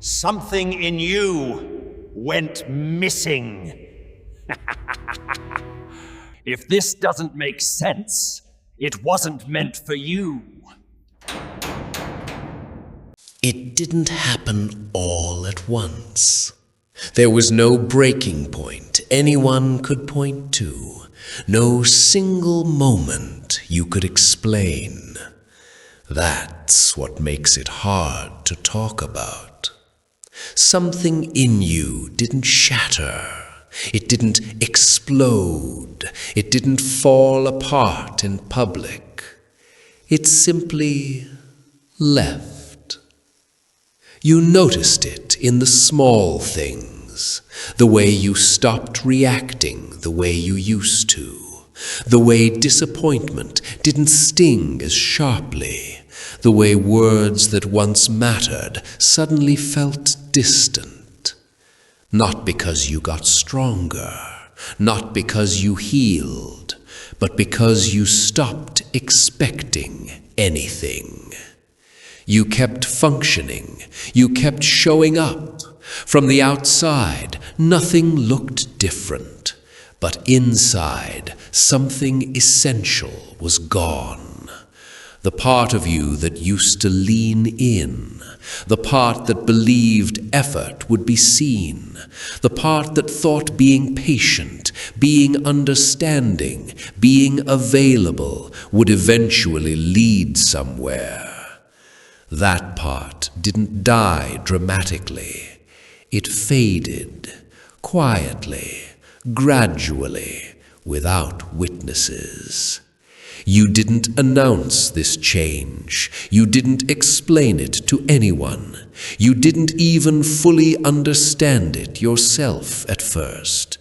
Something in you went missing. If this doesn't make sense, it wasn't meant for you. It didn't happen all at once. There was no breaking point anyone could point to, no single moment you could explain. That's what makes it hard to talk about. Something in you didn't shatter. It didn't explode. It didn't fall apart in public. It simply left. You noticed it in the small things, the way you stopped reacting the way you used to, the way disappointment didn't sting as sharply, the way words that once mattered suddenly felt distant. Not because you got stronger, not because you healed, but because you stopped expecting anything. You kept functioning, you kept showing up. From the outside, nothing looked different, but inside, something essential was gone. The part of you that used to lean in, the part that believed effort would be seen, the part that thought being patient, being understanding, being available would eventually lead somewhere. That part didn't die dramatically. It faded, quietly, gradually, without witnesses. You didn't announce this change. You didn't explain it to anyone. You didn't even fully understand it yourself at first.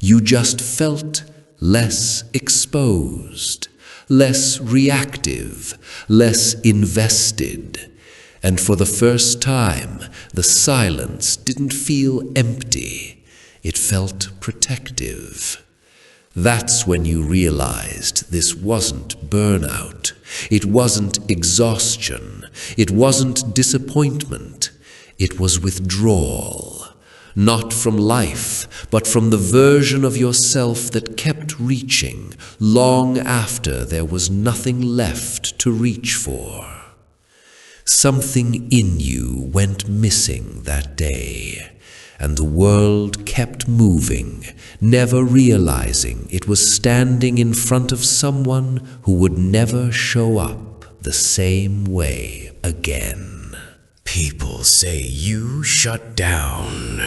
You just felt less exposed, less reactive, less invested. And for the first time, the silence didn't feel empty. It felt protective. That's when you realized this wasn't burnout. It wasn't exhaustion. It wasn't disappointment. It was withdrawal. Not from life, but from the version of yourself that kept reaching long after there was nothing left to reach for. Something in you went missing that day, and the world kept moving, never realizing it was standing in front of someone who would never show up the same way again. People say you shut down.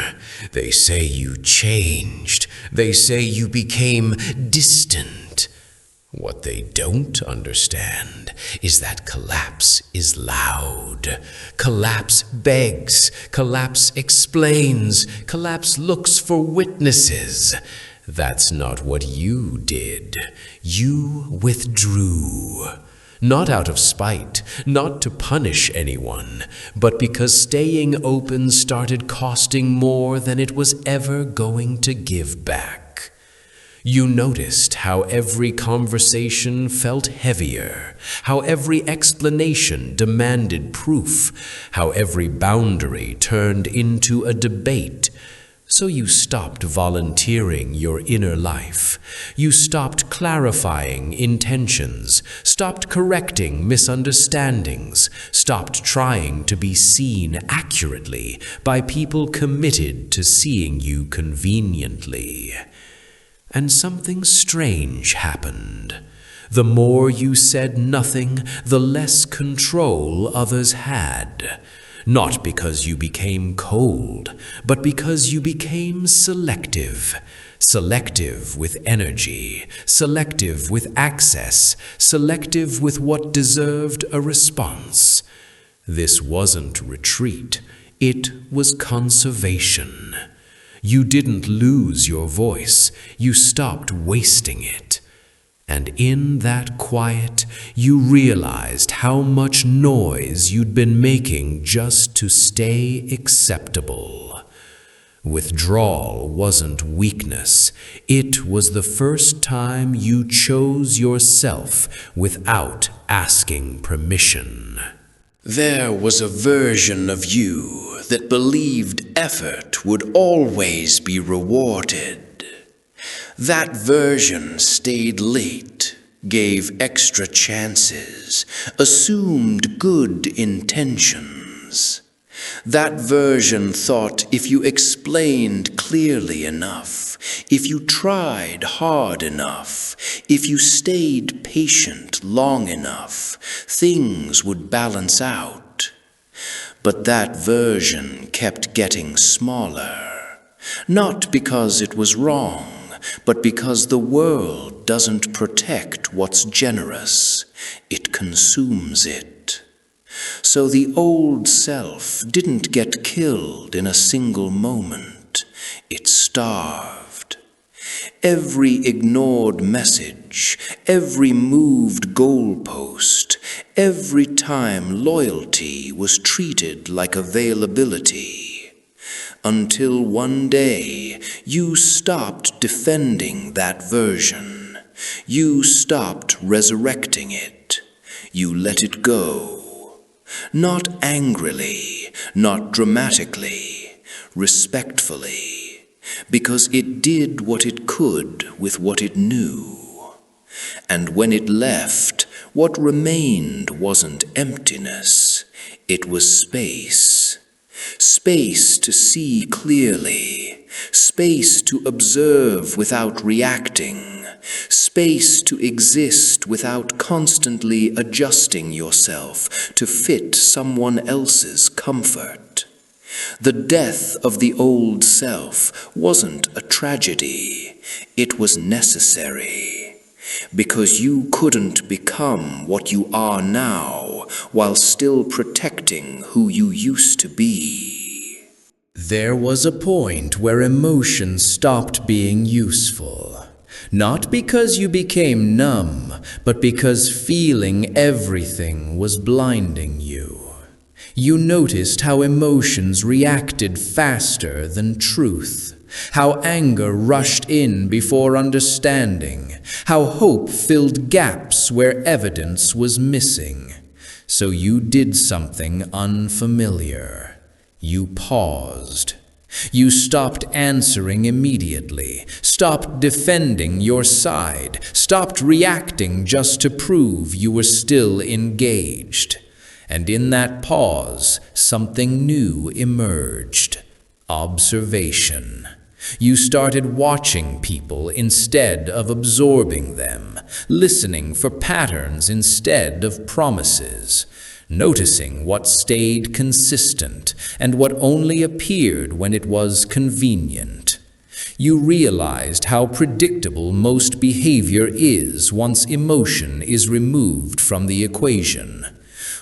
They say you changed. They say you became distant. What they don't understand is that collapse is loud. Collapse begs. Collapse explains. Collapse looks for witnesses. That's not what you did. You withdrew. Not out of spite, not to punish anyone, but because staying open started costing more than it was ever going to give back. You noticed how every conversation felt heavier, how every explanation demanded proof, how every boundary turned into a debate. So you stopped volunteering your inner life. You stopped clarifying intentions, stopped correcting misunderstandings, stopped trying to be seen accurately by people committed to seeing you conveniently. And something strange happened. The more you said nothing, the less control others had. Not because you became cold, but because you became selective. Selective with energy, selective with access, selective with what deserved a response. This wasn't retreat, it was conservation. You didn't lose your voice, you stopped wasting it. And in that quiet, you realized how much noise you'd been making just to stay acceptable. Withdrawal wasn't weakness. It was the first time you chose yourself without asking permission. There was a version of you that believed effort would always be rewarded. That version stayed late, gave extra chances, assumed good intentions. That version thought if you explained clearly enough, if you tried hard enough, if you stayed patient long enough, things would balance out. But that version kept getting smaller, not because it was wrong, but because the world doesn't protect what's generous, it consumes it. So the old self didn't get killed in a single moment, it starved. Every ignored message, every moved goalpost, every time loyalty was treated like availability. Until one day, you stopped defending that version. You stopped resurrecting it. You let it go. Not angrily, not dramatically, respectfully, because it did what it could with what it knew. And when it left, what remained wasn't emptiness, it was space. Space to see clearly, space to observe without reacting, space to exist without constantly adjusting yourself to fit someone else's comfort. The death of the old self wasn't a tragedy, it was necessary, because you couldn't become what you are now while still protecting who you used to be. There was a point where emotion stopped being useful. Not because you became numb, but because feeling everything was blinding you. You noticed how emotions reacted faster than truth, how anger rushed in before understanding, how hope filled gaps where evidence was missing. So you did something unfamiliar. You paused. You stopped answering immediately, stopped defending your side, stopped reacting just to prove you were still engaged. And in that pause, something new emerged. Observation. You started watching people instead of absorbing them, listening for patterns instead of promises, noticing what stayed consistent and what only appeared when it was convenient. You realized how predictable most behavior is once emotion is removed from the equation.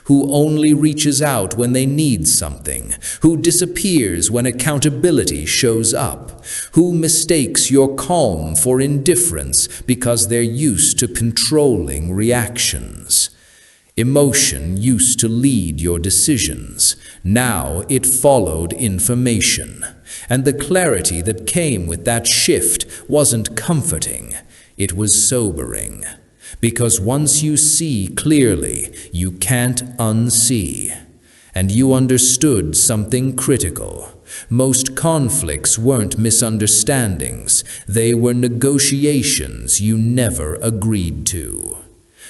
Who only reaches out when they need something, who disappears when accountability shows up, who mistakes your calm for indifference because they're used to controlling reactions. Emotion used to lead your decisions. Now it followed information. And the clarity that came with that shift wasn't comforting, it was sobering. Because once you see clearly, you can't unsee. And you understood something critical. Most conflicts weren't misunderstandings. They were negotiations you never agreed to.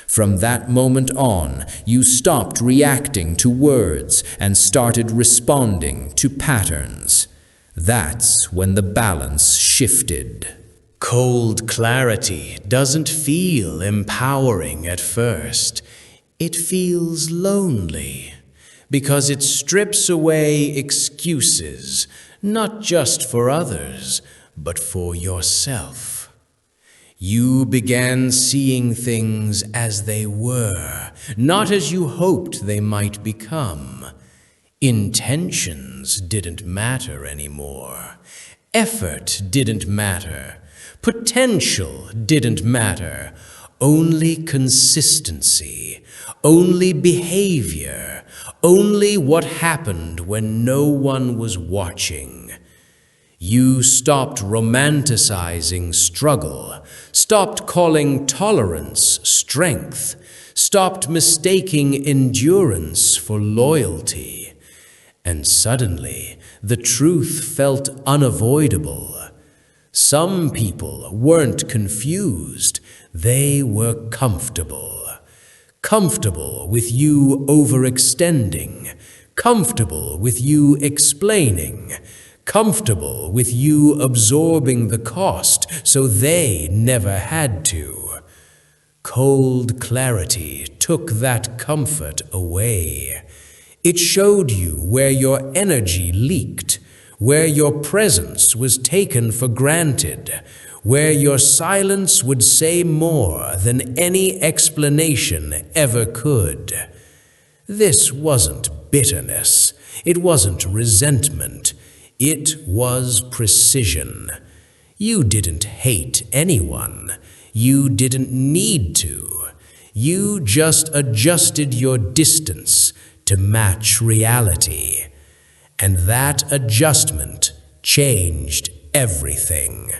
From that moment on, you stopped reacting to words and started responding to patterns. That's when the balance shifted. Cold clarity doesn't feel empowering at first. It feels lonely, because it strips away excuses, not just for others, but for yourself. You began seeing things as they were, not as you hoped they might become. Intentions didn't matter anymore. Effort didn't matter. Potential didn't matter. Only consistency, only behavior, only what happened when no one was watching. You stopped romanticizing struggle, stopped calling tolerance strength, stopped mistaking endurance for loyalty. And suddenly, the truth felt unavoidable. Some people weren't confused, they were comfortable. Comfortable with you overextending, comfortable with you explaining, comfortable with you absorbing the cost so they never had to. Cold clarity took that comfort away. It showed you where your energy leaked, where your presence was taken for granted, where your silence would say more than any explanation ever could. This wasn't bitterness, it wasn't resentment, it was precision. You didn't hate anyone, you didn't need to. You just adjusted your distance to match reality. And that adjustment changed everything.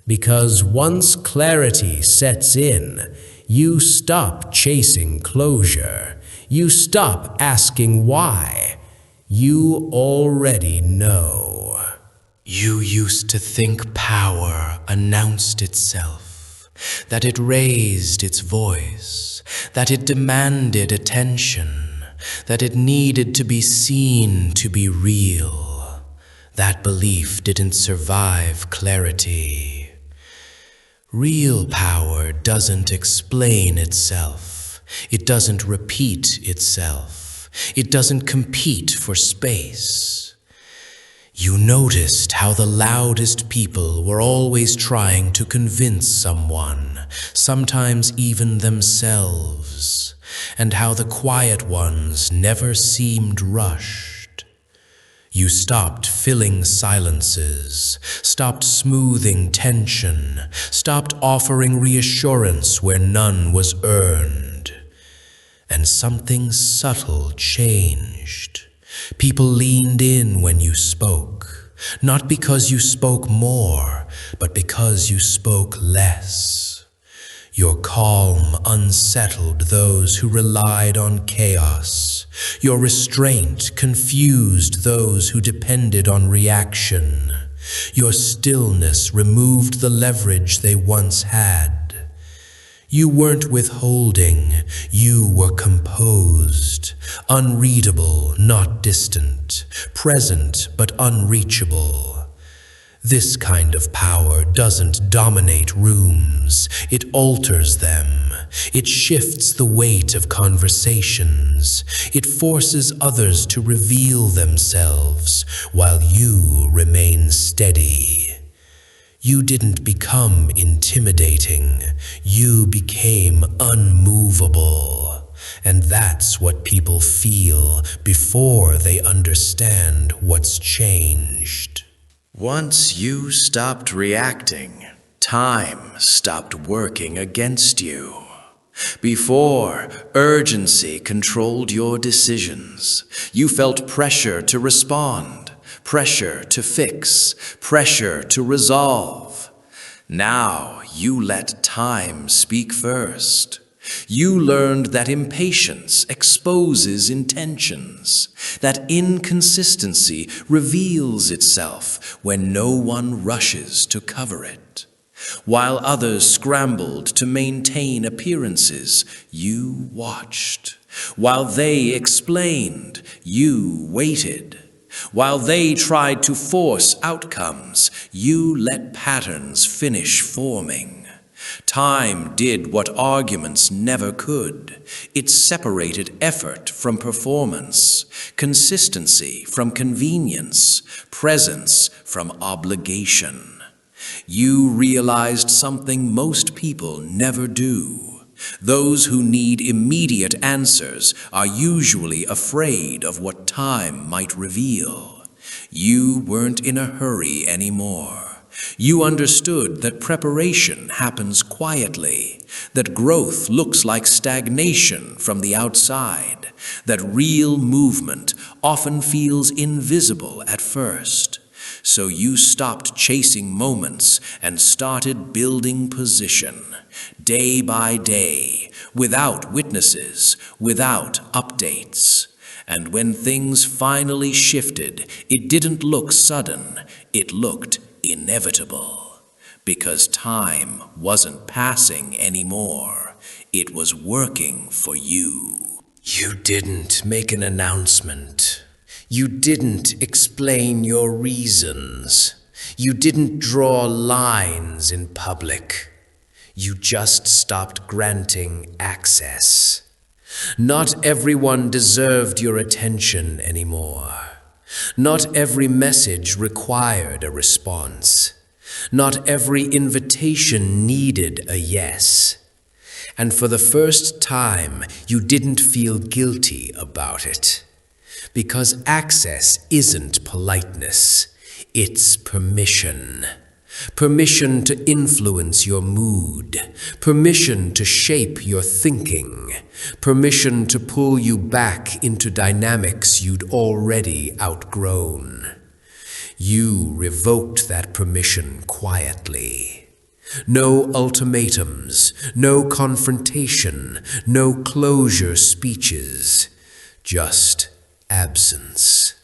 Because once clarity sets in, you stop chasing closure. You stop asking why. You already know. You used to think power announced itself, that it raised its voice, that it demanded attention, that it needed to be seen to be real. That belief didn't survive clarity. Real power doesn't explain itself. It doesn't repeat itself. It doesn't compete for space. You noticed how the loudest people were always trying to convince someone, sometimes even themselves, and how the quiet ones never seemed rushed. You stopped filling silences, stopped smoothing tension, stopped offering reassurance where none was earned. And something subtle changed. People leaned in when you spoke, not because you spoke more, but because you spoke less. Your calm unsettled those who relied on chaos. Your restraint confused those who depended on reaction. Your stillness removed the leverage they once had. You weren't withholding, you were composed, unreadable, not distant, present but unreachable. This kind of power doesn't dominate rooms, it alters them. It shifts the weight of conversations. It forces others to reveal themselves while you remain steady. You didn't become intimidating, you became unmovable. And that's what people feel before they understand what's changed. Once you stopped reacting, time stopped working against you. Before, urgency controlled your decisions. You felt pressure to respond, pressure to fix, pressure to resolve. Now you let time speak first. You learned that impatience exposes intentions, that inconsistency reveals itself when no one rushes to cover it. While others scrambled to maintain appearances, you watched. While they explained, you waited. While they tried to force outcomes, you let patterns finish forming. Time did what arguments never could. It separated effort from performance, consistency from convenience, presence from obligation. You realized something most people never do. Those who need immediate answers are usually afraid of what time might reveal. You weren't in a hurry anymore. You understood that preparation happens quietly, that growth looks like stagnation from the outside, that real movement often feels invisible at first. So you stopped chasing moments and started building position, day by day, without witnesses, without updates. And when things finally shifted, it didn't look sudden, it looked inevitable. Because time wasn't passing anymore, it was working for you. You didn't make an announcement. You didn't explain your reasons. You didn't draw lines in public. You just stopped granting access. Not everyone deserved your attention anymore. Not every message required a response. Not every invitation needed a yes. And for the first time, you didn't feel guilty about it. Because access isn't politeness, it's permission. Permission to influence your mood, permission to shape your thinking, permission to pull you back into dynamics you'd already outgrown. You revoked that permission quietly. No ultimatums, no confrontation, no closure speeches, just absence.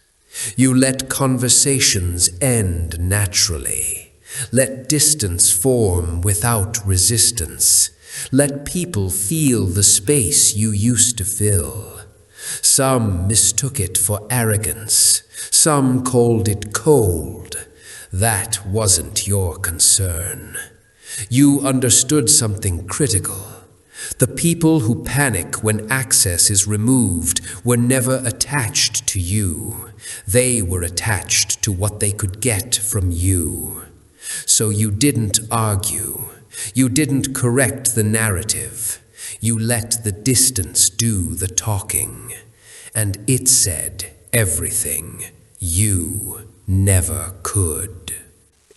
You let conversations end naturally. Let distance form without resistance. Let people feel the space you used to fill. Some mistook it for arrogance. Some called it cold. That wasn't your concern. You understood something critical. The people who panic when access is removed were never attached to you. They were attached to what they could get from you. So you didn't argue. You didn't correct the narrative. You let the distance do the talking. And it said everything you never could.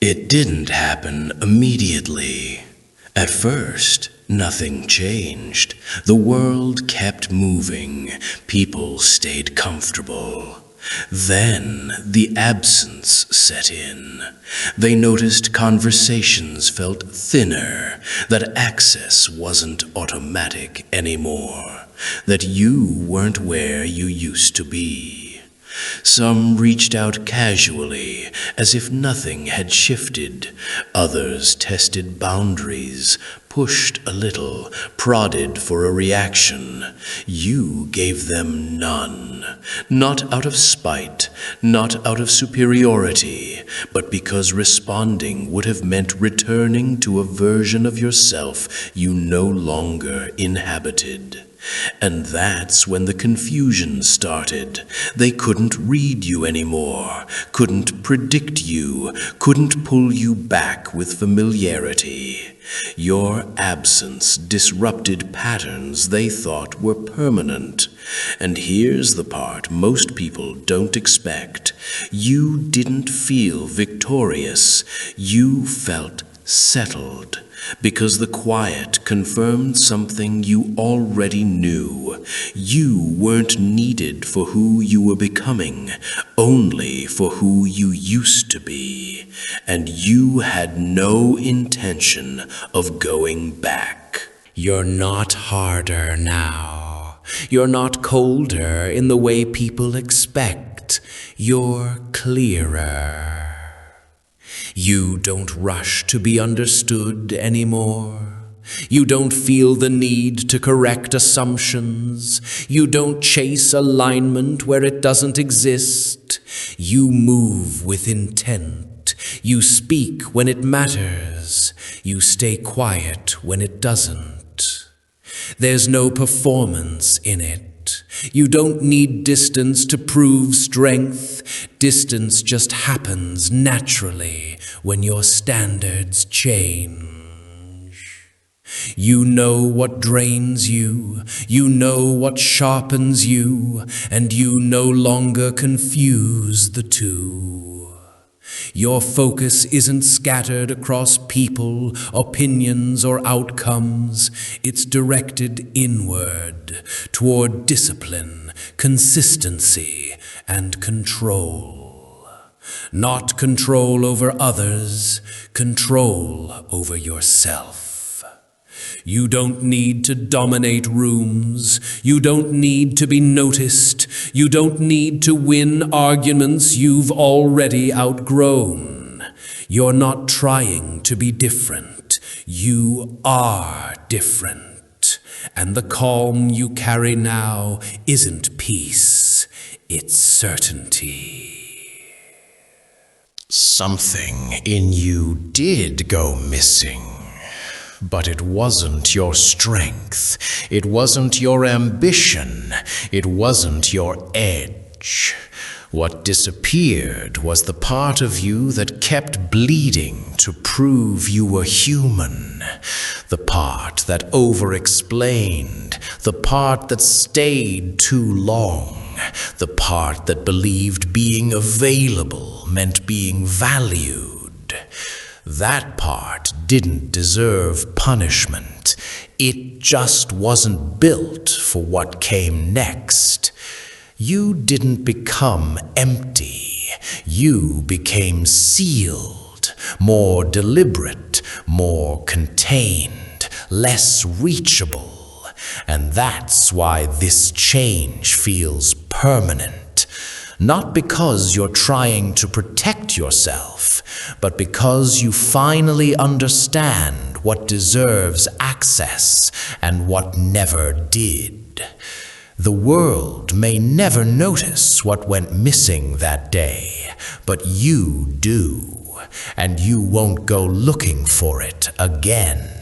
It didn't happen immediately. At first, nothing changed. The world kept moving. People stayed comfortable. Then the absence set in. They noticed conversations felt thinner, that access wasn't automatic anymore, that you weren't where you used to be. Some reached out casually, as if nothing had shifted. Others tested boundaries, pushed a little, prodded for a reaction. You gave them none. Not out of spite, not out of superiority, but because responding would have meant returning to a version of yourself you no longer inhabited. And that's when the confusion started. They couldn't read you anymore, couldn't predict you, couldn't pull you back with familiarity. Your absence disrupted patterns they thought were permanent. And here's the part most people don't expect. You didn't feel victorious. You felt settled. Because the quiet confirmed something you already knew. You weren't needed for who you were becoming, only for who you used to be. And you had no intention of going back. You're not harder now. You're not colder in the way people expect. You're clearer. You don't rush to be understood anymore. You don't feel the need to correct assumptions. You don't chase alignment where it doesn't exist. You move with intent. You speak when it matters. You stay quiet when it doesn't. There's no performance in it. You don't need distance to prove strength. Distance just happens naturally when your standards change. You know what drains you, you know what sharpens you, and you no longer confuse the two. Your focus isn't scattered across people, opinions, or outcomes. It's directed inward, toward discipline, consistency, and control. Not control over others, control over yourself. You don't need to dominate rooms. You don't need to be noticed. You don't need to win arguments you've already outgrown. You're not trying to be different. You are different. And the calm you carry now isn't peace, it's certainty. Something in you did go missing. But it wasn't your strength. It wasn't your ambition. It wasn't your edge. What disappeared was the part of you that kept bleeding to prove you were human. The part that over-explained. The part that stayed too long. The part that believed being available meant being valued. That part didn't deserve punishment. It just wasn't built for what came next. You didn't become empty. You became sealed, more deliberate, more contained, less reachable. And that's why this change feels permanent. Not because you're trying to protect yourself, but because you finally understand what deserves access and what never did. The world may never notice what went missing that day, but you do, and you won't go looking for it again.